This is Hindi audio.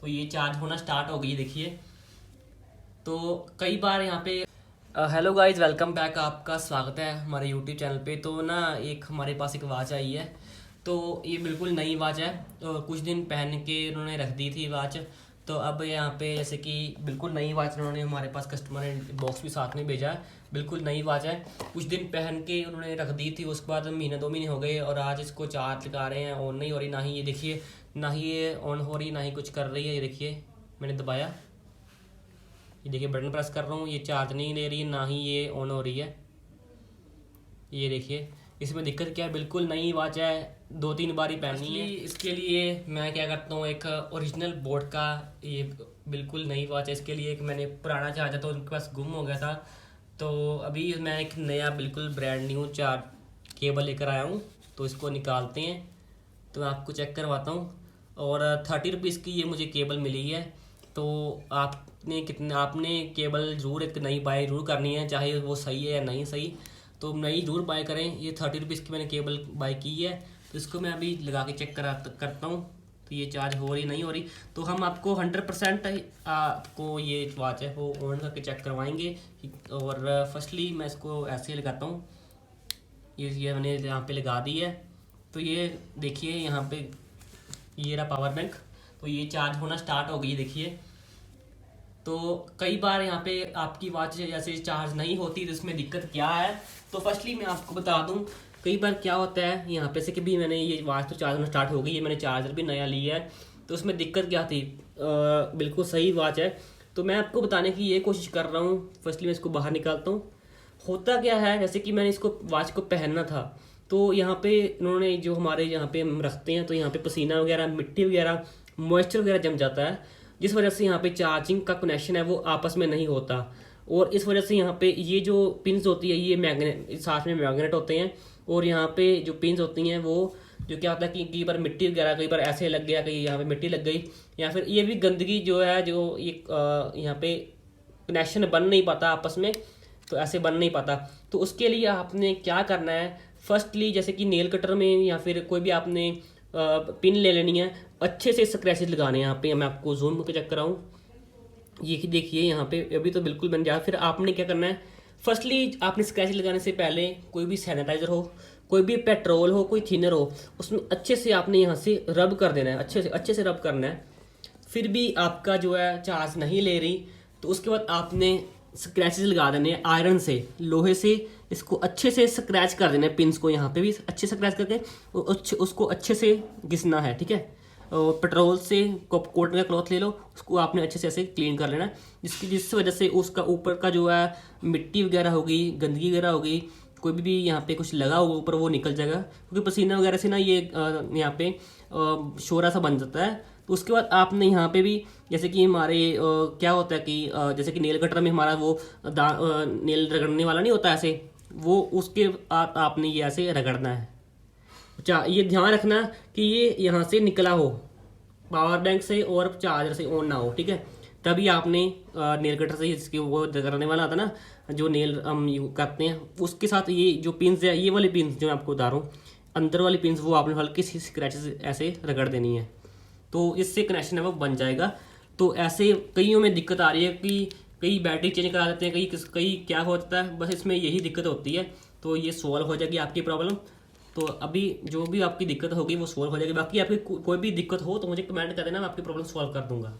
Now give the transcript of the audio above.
तो ये चार्ज होना स्टार्ट हो गई देखिए। तो कई बार यहाँ पे हेलो गाइस, वेलकम बैक, आपका स्वागत है हमारे यूट्यूब चैनल पे। तो ना एक हमारे पास एक वॉच आई है। तो ये बिल्कुल नई वॉच है। तो कुछ दिन पहन के उन्होंने रख दी थी वॉच। तो अब यहाँ पे जैसे कि बिल्कुल नई वॉच उन्होंने हमारे पास कस्टमर ने बॉक्स भी साथ में भेजा है। बिल्कुल नई वॉच है, कुछ दिन पहन के उन्होंने रख दी थी। उसके बाद महीने 2 महीने हो गए और आज इसको चार्ज लगा रहे हैं। ऑन नहीं हो रही, ना ही ये देखिए, ना ही ये ऑन हो रही, ना ही कुछ कर रही है। ये देखिए, मैंने दबाया, ये देखिए बटन प्रेस कर रहा हूँ, ये चार्ज नहीं ले रही है, ना ही ये ऑन हो रही है। ये देखिए, इसमें दिक्कत क्या है, बिल्कुल नई वॉच है, 2-3 बार ही पहनी है। इसके लिए मैं क्या करता हूँ, एक ओरिजिनल बोट का, ये बिल्कुल नई वॉच है, इसके लिए एक मैंने पुराना चार्जर तो उनके पास गुम हो गया था। तो अभी मैं एक नया बिल्कुल ब्रांड न्यू चार्ज केबल लेकर आया हूँ। तो इसको निकालते हैं, तो मैं आपको चेक करवाता हूँ। और 30 रुपीज़ की ये मुझे केबल मिली है। तो आपने केबल ज़रूर एक नई बाय ज़रूर करनी है, चाहे वो सही है या नहीं सही। तो नई ज़रूर बाय करें। ये 30 रुपीज़ की मैंने केबल बाय की है। तो इसको मैं अभी लगा के चेक करता हूँ, तो ये चार्ज हो रही नहीं हो रही। तो हम आपको 100% आपको ये वॉच है वो ऑन करके चेक करवाएंगे। और फर्स्टली मैं इसको ऐसे ही लगाता हूँ, ये मैंने यहाँ पे लगा दी है। तो ये देखिए यहाँ पे ये रहा पावर बैंक। तो ये चार्ज होना स्टार्ट हो गई देखिए। तो कई बार यहाँ पे आपकी वॉच जैसे चार्ज नहीं होती, तो इसमें दिक्कत क्या है। तो फर्स्टली मैं आपको बता दूं, कई बार क्या होता है यहाँ पे से कि भी मैंने ये वॉच तो चार्ज होना स्टार्ट हो गई है, मैंने चार्जर भी नया लिया है। तो उसमें दिक्कत क्या थी, बिल्कुल सही वॉच है। तो मैं आपको बताने की ये कोशिश कर रहा हूँ। फर्स्टली मैं इसको बाहर निकालता हूँ। होता क्या है, जैसे कि मैंने इसको वॉच को पहनना था, तो यहाँ पे इन्होंने जो हमारे यहाँ पे हम रखते हैं, तो यहाँ पे पसीना वगैरह, मिट्टी वगैरह, मॉइस्चर वगैरह जम जाता है, जिस वजह से यहाँ पे चार्जिंग का कनेक्शन है वो आपस में नहीं होता। और इस वजह से यहाँ पे ये जो पिन्स होती है, ये मैग्नेट, साथ में मैग्नेट होते हैं। और यहाँ पे जो पिन्स होती हैं, वो जो क्या होता है कि कई बार मिट्टी वगैरह, कई बार ऐसे लग गया, कहीं यहाँ पे मिट्टी लग गई, या फिर ये भी गंदगी जो है, जो ये यहाँ पे कनेक्शन बन नहीं पाता आपस में, तो ऐसे बन नहीं पाता। तो उसके लिए आपने क्या करना है, फर्स्टली जैसे कि नेल कटर में या फिर कोई भी आपने पिन ले लेनी है, अच्छे से स्क्रैचेस लगाने हैं। यहाँ पे मैं आपको जूम करके चेक कराऊँ, ये देखिए यहाँ पे अभी तो बिल्कुल बन जाए। फिर आपने क्या करना है, फर्स्टली आपने स्क्रैच लगाने से पहले कोई भी सैनिटाइजर हो, कोई भी पेट्रोल हो, कोई थिनर हो, उसमें अच्छे से आपने यहाँ से रब कर देना है, अच्छे से रब करना है। फिर भी आपका जो है चार्ज नहीं ले रही, तो उसके बाद आपने स्क्रैचेस लगा देने हैं आयरन से, लोहे से। इसको अच्छे से स्क्रैच कर देना है, पिंस को यहाँ पे भी अच्छे से स्क्रैच करके उसको अच्छे से घिसना है, ठीक है। और पेट्रोल से कॉटन का क्लॉथ ले लो, उसको आपने अच्छे से ऐसे क्लीन कर लेना है, जिस वजह से उसका ऊपर का जो है मिट्टी वगैरह होगी, गंदगी वगैरह होगी, कोई भी यहाँ पे कुछ लगा होगा ऊपर, वो निकल जाएगा। क्योंकि पसीना वगैरह से ना ये यहाँ पे शोरा सा बन जाता है। तो उसके बाद आपने यहाँ पे भी, जैसे कि हमारे क्या होता है कि जैसे कि नेल कटर में हमारा वो नेल रगड़ने वाला नहीं होता ऐसे, वो उसके आपने ये ऐसे रगड़ना है। अच्छा, ये ध्यान रखना कि ये यहाँ से निकला हो, पावर बैंक से और चार्जर से ऑन ना हो, ठीक है। तभी आपने नेल कटर से इसके वो करने वाला आता ना, जो नेल हम करते हैं, उसके साथ ये जो पिन्स है, ये वाली पिन्स जो मैं आपको बता रहा हूँ, अंदर वाली पिन्स, वो आपने हल्की सी स्क्रैचेस ऐसे रगड़ देनी है। तो इससे कनेक्शन है वो बन जाएगा। तो ऐसे कईयों में दिक्कत आ रही है कि कई बैटरी चेंज करा देते हैं, कई क्या होता है, बस इसमें यही दिक्कत होती है। तो ये सॉल्व हो जाएगी आपकी प्रॉब्लम। तो अभी जो भी आपकी दिक्कत होगी वो सॉल्व हो जाएगी। बाकी आपकी कोई भी दिक्कत हो तो मुझे कमेंट कर देना, मैं आपकी प्रॉब्लम सॉल्व कर दूंगा।